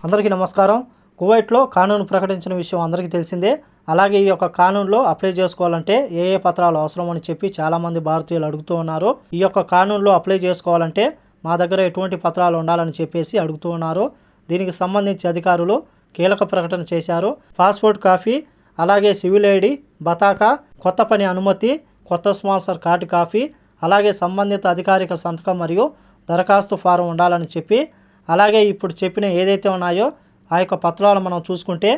అందరికీ నమస్కారం. కువైట్లో కానూన్ ప్రకటించిన విషయం అందరికీ తెలిసిందే. అలాగే ఈ యొక్క కానూన్లో అప్లై చేసుకోవాలంటే ఏ పత్రాలు అవసరం అని చెప్పి చాలామంది భారతీయులు అడుగుతూ ఉన్నారు. ఈ యొక్క కానూన్లో అప్లై చేసుకోవాలంటే మా దగ్గర ఎటువంటి పత్రాలు ఉండాలని చెప్పేసి అడుగుతూ ఉన్నారు. దీనికి సంబంధించి అధికారులు కీలక ప్రకటన చేశారు. పాస్పోర్ట్ కాపీ, అలాగే సివిల్ ఐడి, బతాకా, కొత్త పని అనుమతి, కొత్త స్పాన్సర్ కార్డు కాపీ, అలాగే సంబంధిత అధికారిక సంతకం మరియు దరఖాస్తు ఫారం ఉండాలని చెప్పి, అలాగే ఇప్పుడు చెప్పిన ఏదైతే ఉన్నాయో ఆ యొక్క పత్రాలు మనం చూసుకుంటే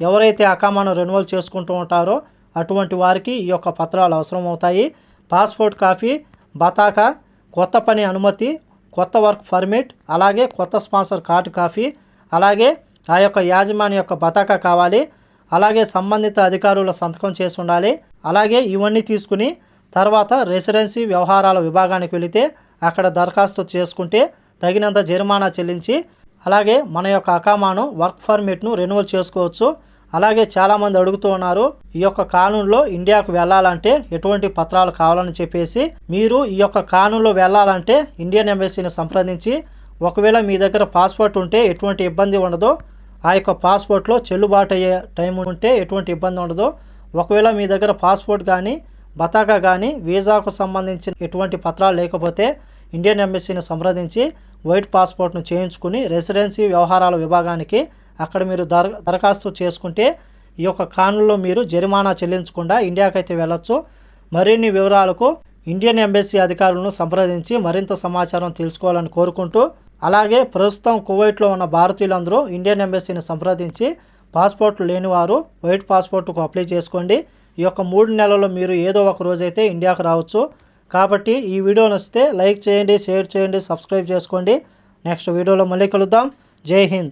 ఎవరైతే అకామాను రెన్యువల్ చేసుకుంటూ ఉంటారో అటువంటి వారికి ఈ యొక్క పత్రాలు అవసరం అవుతాయి. పాస్పోర్ట్ కాపీ, బతాకా, కొత్త పని అనుమతి, కొత్త వర్క్ పర్మిట్, అలాగే కొత్త స్పాన్సర్ కార్డు కాపీ, అలాగే ఆ యొక్క యాజమాన్య యొక్క బతాకా కావాలి. అలాగే సంబంధిత అధికారుల సంతకం చేసి ఉండాలి. అలాగే ఇవన్నీ తీసుకుని తర్వాత రెసిడెన్సీ వ్యవహారాల విభాగానికి వెళితే అక్కడ దరఖాస్తు చేసుకుంటే తగినంత జరిమానా చెల్లించి అలాగే మన యొక్క అకామాను వర్క్ పర్మిట్ను రెన్యువల్ చేసుకోవచ్చు. అలాగే చాలామంది అడుగుతూ ఉన్నారు, ఈ యొక్క కానూన్లో ఇండియాకు వెళ్ళాలంటే ఎటువంటి పత్రాలు కావాలని చెప్పేసి. మీరు ఈ యొక్క కానూన్లో వెళ్ళాలంటే ఇండియన్ ఎంబసీని సంప్రదించి ఒకవేళ మీ దగ్గర పాస్పోర్ట్ ఉంటే ఎటువంటి ఇబ్బంది ఉండదో, ఆ యొక్క పాస్పోర్ట్లో చెల్లుబాటు అయ్యే టైం ఉంటే ఎటువంటి ఇబ్బంది ఉండదు. ఒకవేళ మీ దగ్గర పాస్పోర్ట్ కానీ బతాకా కానీ వీసాకు సంబంధించిన ఎటువంటి పత్రాలు లేకపోతే ఇండియన్ ఎంబసీని సంప్రదించి వైట్ పాస్పోర్ట్ను చేయించుకుని రెసిడెన్సీ వ్యవహారాల విభాగానికి అక్కడ మీరు దరఖాస్తు చేసుకుంటే ఈ యొక్క కానూన్లో మీరు జరిమానా చెల్లించకుండా ఇండియాకైతే వెళ్ళొచ్చు. మరిన్ని వివరాలకు ఇండియన్ ఎంబసీ అధికారులను సంప్రదించి మరింత సమాచారం తెలుసుకోవాలని కోరుకుంటూ, అలాగే ప్రస్తుతం కువైట్లో ఉన్న భారతీయులందరూ ఇండియన్ ఎంబసీని సంప్రదించి పాస్పోర్ట్లు లేని వారు వైట్ పాస్పోర్ట్కు అప్లై చేసుకోండి. ఈ యొక్క 3 నెలల్లో మీరు ఏదో ఒక రోజైతే ఇండియాకు రావచ్చు. కాబట్టి ఈ వీడియో నచ్చితే లైక్ చేయండి, షేర్ చేయండి, సబ్స్క్రైబ్ చేసుకోండి. నెక్స్ట్ వీడియోలో మళ్ళీ కలుద్దాం. జై హింద్.